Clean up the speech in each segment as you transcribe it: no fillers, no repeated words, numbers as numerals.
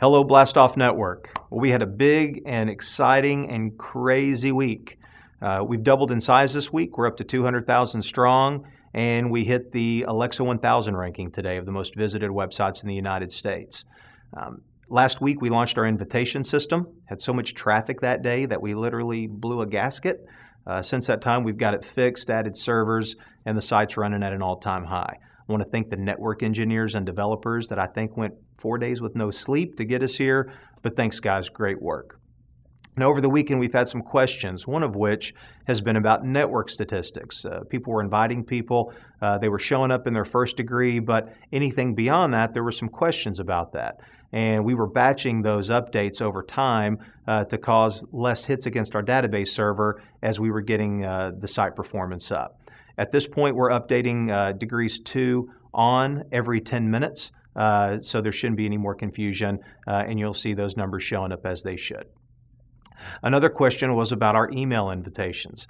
Hello, Blastoff Network. Well, we had a big and exciting and crazy week. We've doubled in size this week. We're up to 200,000 strong, and we hit the Alexa 1000 ranking today of the most visited websites in the United States. Last week, we launched our invitation system. Had so much traffic that day that we literally blew a gasket. Since that time, we've got it fixed, added servers, and the site's running at an all-time high. I want to thank the network engineers and developers that I think went 4 days with no sleep to get us here, but thanks guys, great work. Now over the weekend we've had some questions, one of which has been about network statistics. People were inviting people, they were showing up in their first degree, but anything beyond that, there were some questions about that. And we were batching those updates over time to cause less hits against our database server as we were getting the site performance up. At this point, we're updating degrees 2 on every 10 minutes, so there shouldn't be any more confusion, and you'll see those numbers showing up as they should. Another question was about our email invitations.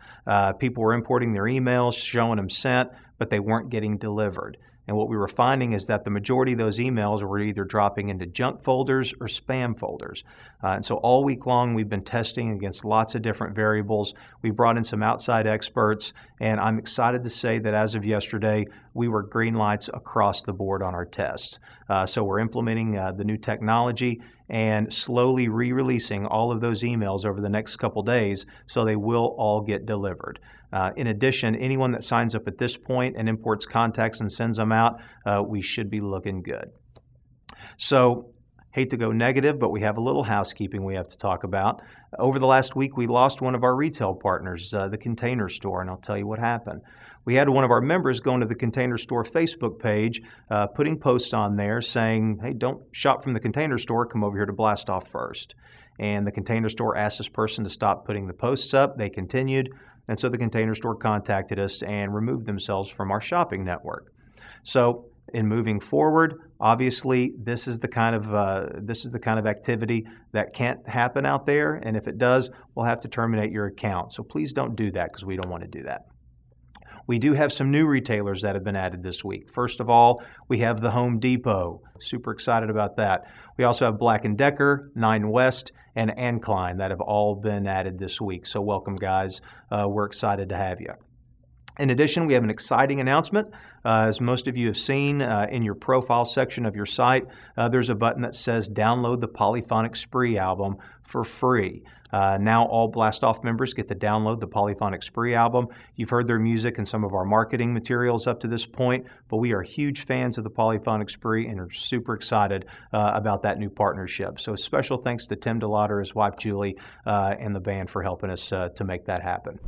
People were importing their emails, showing them sent, but they weren't getting delivered. And what we were finding is that the majority of those emails were either dropping into junk folders or spam folders. And so all week long, we've been testing against lots of different variables. We brought in some outside experts, and I'm excited to say that as of yesterday, we were green lights across the board on our tests. So we're implementing the new technology and slowly re-releasing all of those emails over the next couple days so they will all get delivered. In addition, anyone that signs up at this point and imports contacts and sends them out, we should be looking good. So, hate to go negative, but we have a little housekeeping we have to talk about. Over the last week, we lost one of our retail partners, the Container Store, and I'll tell you what happened. We had one of our members going to the Container Store Facebook page, putting posts on there saying, hey, don't shop from the Container Store, come over here to Blastoff first. And the Container Store asked this person to stop putting the posts up. They continued. And so the Container Store contacted us and removed themselves from our shopping network. So in moving forward, obviously this is the kind of activity that can't happen out there. And if it does, we'll have to terminate your account. So please don't do that because we don't want to do that. We do have some new retailers that have been added this week. First of all, we have the Home Depot. Super excited about that. We also have Black & Decker, 9 West, and Ancline that have all been added this week. So welcome, guys. We're excited to have you. In addition, we have an exciting announcement. As most of you have seen in your profile section of your site, there's a button that says download the Polyphonic Spree album for free. Now all Blastoff members get to download the Polyphonic Spree album. You've heard their music and some of our marketing materials up to this point, but we are huge fans of the Polyphonic Spree and are super excited about that new partnership. So a special thanks to Tim DeLauder, his wife Julie, and the band for helping us to make that happen.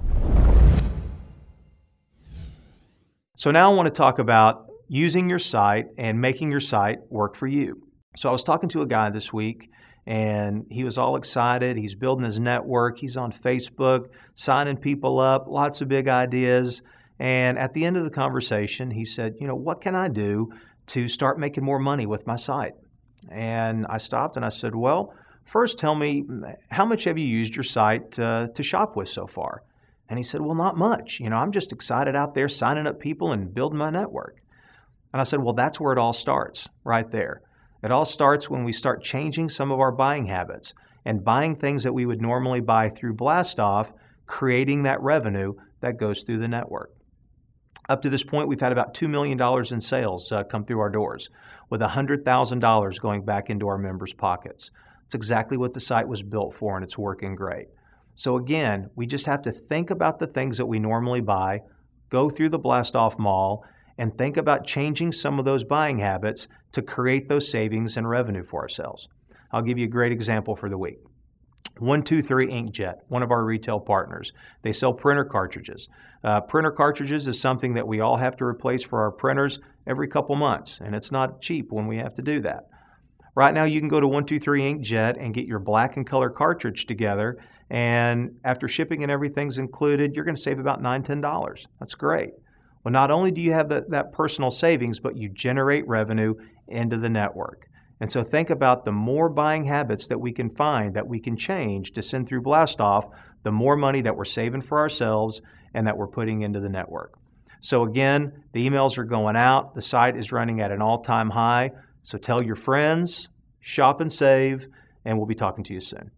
So now I want to talk about using your site and making your site work for you. So I was talking to a guy this week, and he was all excited. He's building his network. He's on Facebook, signing people up, lots of big ideas. And at the end of the conversation, he said, what can I do to start making more money with my site? And I stopped and I said, well, first tell me, how much have you used your site to shop with so far? And he said, well, not much. I'm just excited out there signing up people and building my network. And I said, well, that's where it all starts, right there. It all starts when we start changing some of our buying habits and buying things that we would normally buy through Blastoff, creating that revenue that goes through the network. Up to this point, we've had about $2 million in sales come through our doors, with $100,000 going back into our members' pockets. It's exactly what the site was built for, and it's working great. So again, we just have to think about the things that we normally buy, go through the Blastoff Mall, and think about changing some of those buying habits to create those savings and revenue for ourselves. I'll give you a great example for the week. 123 Inkjet, one of our retail partners. They sell printer cartridges. Printer cartridges is something that we all have to replace for our printers every couple months, and it's not cheap when we have to do that. Right now, you can go to 123 Inkjet and get your black and color cartridge together, and after shipping and everything's included, you're going to save about $9, $10. That's great. Well, not only do you have that personal savings, but you generate revenue into the network. And so think about the more buying habits that we can find, that we can change to send through Blastoff, the more money that we're saving for ourselves and that we're putting into the network. So again, the emails are going out. The site is running at an all-time high. So tell your friends, shop and save, and we'll be talking to you soon.